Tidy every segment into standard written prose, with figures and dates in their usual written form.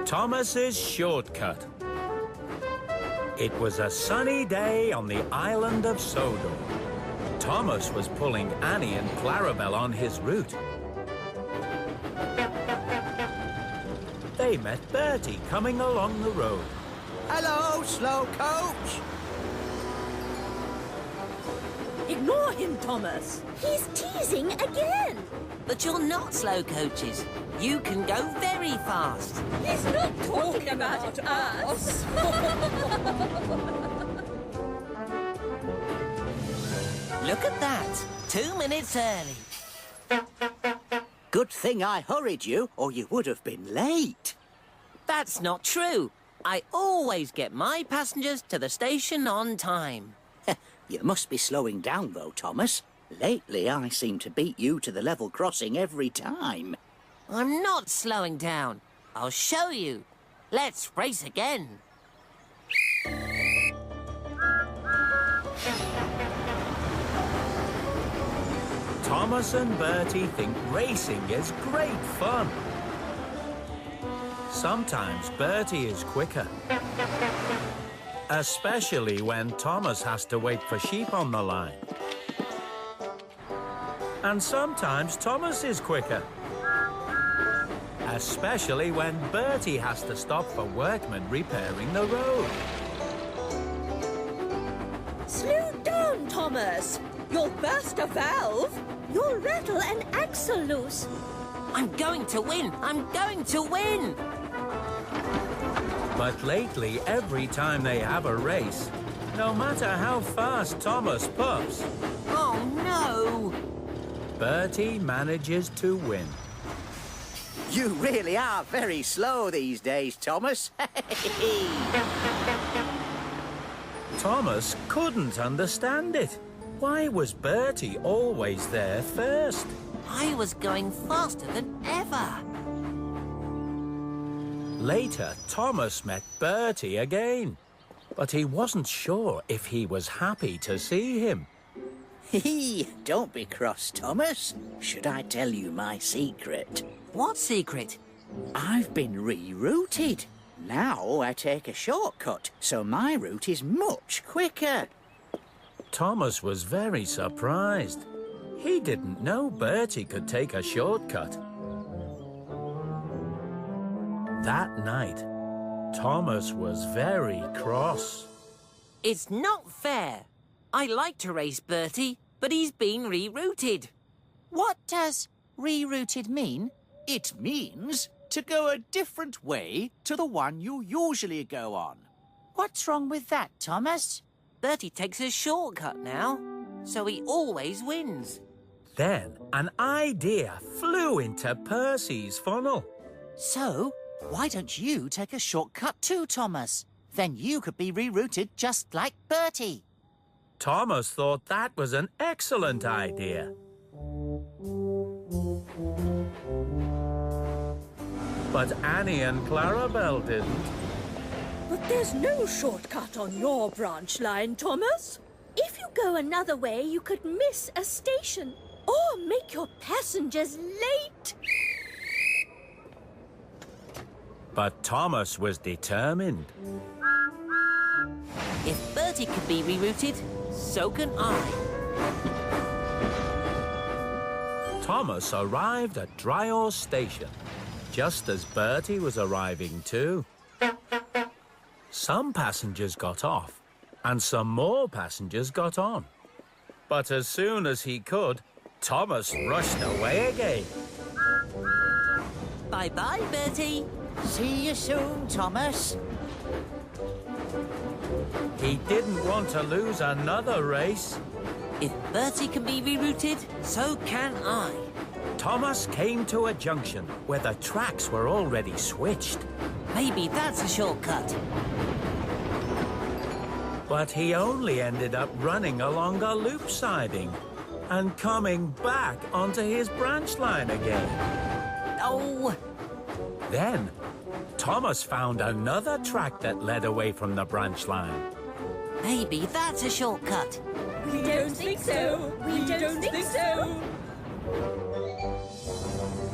Thomas's shortcut. It was a sunny day on the island of Sodor. Thomas was pulling Annie and Clarabel on his route. They met Bertie coming along the road. Hello, slow coach. Ignore him, Thomas. He's teasing again. But you're not slow coaches. You can go very fast. He's not talking about us. Look at that. 2 minutes early. Good thing I hurried you, or you would have been late. That's not true. I always get my passengers to the station on time. You must be slowing down, though, Thomas. Lately, I seem to beat you to the level crossing every time. I'm not slowing down. I'll show you. Let's race again. Thomas and Bertie think racing is great fun. Sometimes Bertie is quicker, especially when Thomas has to wait for sheep on the line. And sometimes Thomas is quicker, especially when Bertie has to stop for workmen repairing the road. Slow down, Thomas. You'll burst a valve. You'll rattle an axle loose. I'm going to win. I'm going to win. But lately, every time they have a race, no matter how fast Thomas puffs, Oh, no. Bertie manages to win. You really are very slow these days, Thomas. Thomas couldn't understand it. Why was Bertie always there first? I was going faster than ever. Later, Thomas met Bertie again, but he wasn't sure if he was happy to see him. Don't be cross, Thomas. Should I tell you my secret? What secret? I've been rerouted. Now I take a shortcut, so my route is much quicker. Thomas was very surprised. He didn't know Bertie could take a shortcut. That night, Thomas was very cross. It's not fair. I like to race Bertie, but he's been rerouted. What does rerouted mean? It means to go a different way to the one you usually go on. What's wrong with that, Thomas? Bertie takes a shortcut now, so he always wins. Then an idea flew into Percy's funnel. So, why don't you take a shortcut too, Thomas? Then you could be rerouted just like Bertie. Thomas thought that was an excellent idea. But Annie and Clarabel didn't. But there's no shortcut on your branch line, Thomas. If you go another way, you could miss a station or make your passengers late. But Thomas was determined. If Bertie could be rerouted, so can I. Thomas arrived at Dryall Station, just as Bertie was arriving too. Some passengers got off, and some more passengers got on. But as soon as he could, Thomas rushed away again. Bye-bye, Bertie. See you soon, Thomas. He didn't want to lose another race. If Bertie can be rerouted, so can I. Thomas came to a junction where the tracks were already switched. Maybe that's a shortcut. But he only ended up running along a loop siding and coming back onto his branch line again. Oh! Then, Thomas found another track that led away from the branch line. Maybe that's a shortcut. We don't think so. We don't think so.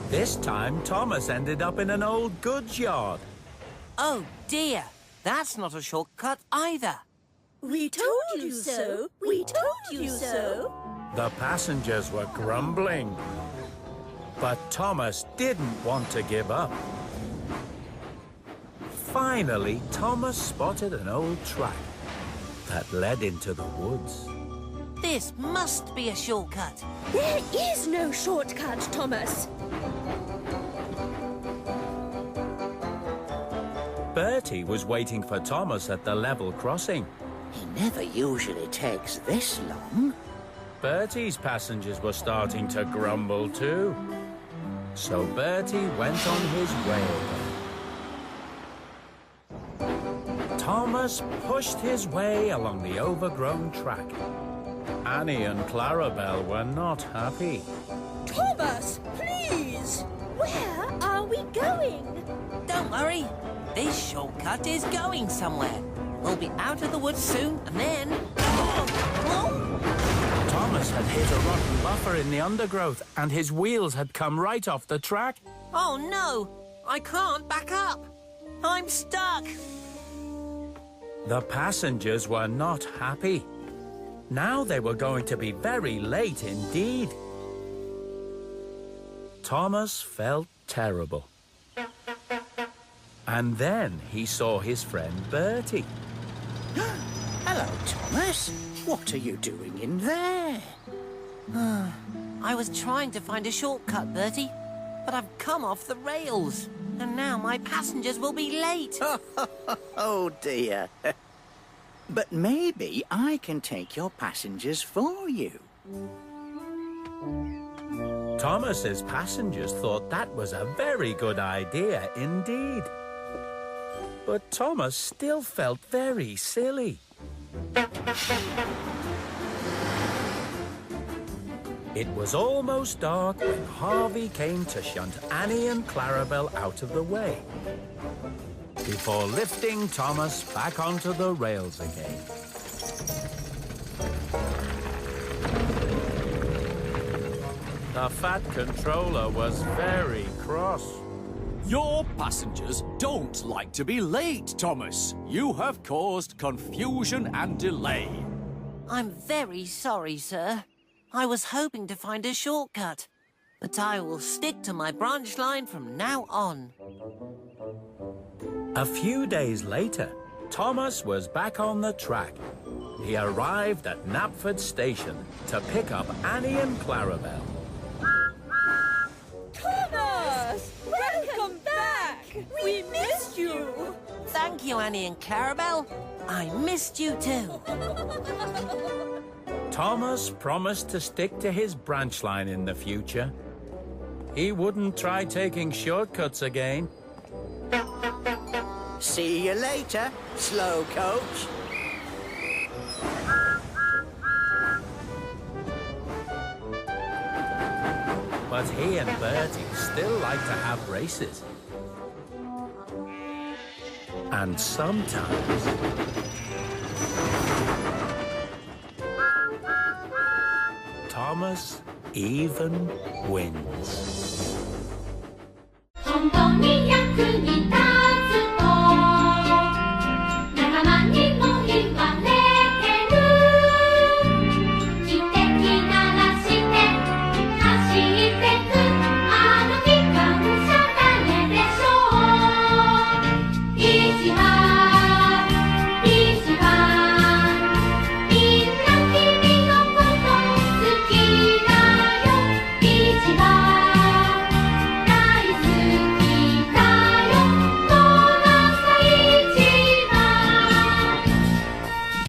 This time, Thomas ended up in an old goods yard. Oh, dear. That's not a shortcut either. We told you so. We told you so. The passengers were grumbling. But Thomas didn't want to give up. Finally, Thomas spotted an old track that led into the woods. This must be a shortcut. There is no shortcut, Thomas. Bertie was waiting for Thomas at the level crossing. He never usually takes this long. Bertie's passengers were starting to grumble too. So Bertie went on his way again. Thomas pushed his way along the overgrown track. Annie and Clarabelle were not happy. Thomas, please! Where are we going? Don't worry. This shortcut is going somewhere. We'll be out of the woods soon, and then... Thomas had hit a rotten buffer in the undergrowth, and his wheels had come right off the track. Oh, no! I can't back up! I'm stuck! The passengers were not happy. Now they were going to be very late indeed. Thomas felt terrible. And then he saw his friend Bertie. Hello, Thomas. What are you doing in there? I was trying to find a shortcut, Bertie, but I've come off the rails. And now my passengers will be late. Oh, dear. But maybe I can take your passengers for you. Thomas's passengers thought that was a very good idea indeed. But Thomas still felt very silly. It was almost dark when Harvey came to shunt Annie and Clarabelle out of the way, before lifting Thomas back onto the rails again. The Fat Controller was very cross. Your passengers don't like to be late, Thomas. You have caused confusion and delay. I'm very sorry, sir. I was hoping to find a shortcut, but I will stick to my branch line from now on. A few days later, Thomas was back on the track. He arrived at Knapford Station to pick up Annie and Clarabelle. Thomas! Welcome back! We missed you! Thank you, Annie and Clarabelle. I missed you too. Thomas promised to stick to his branch line in the future. He wouldn't try taking shortcuts again. See you later, slow coach. But he and Bertie still like to have races. And sometimes Thomas even wins.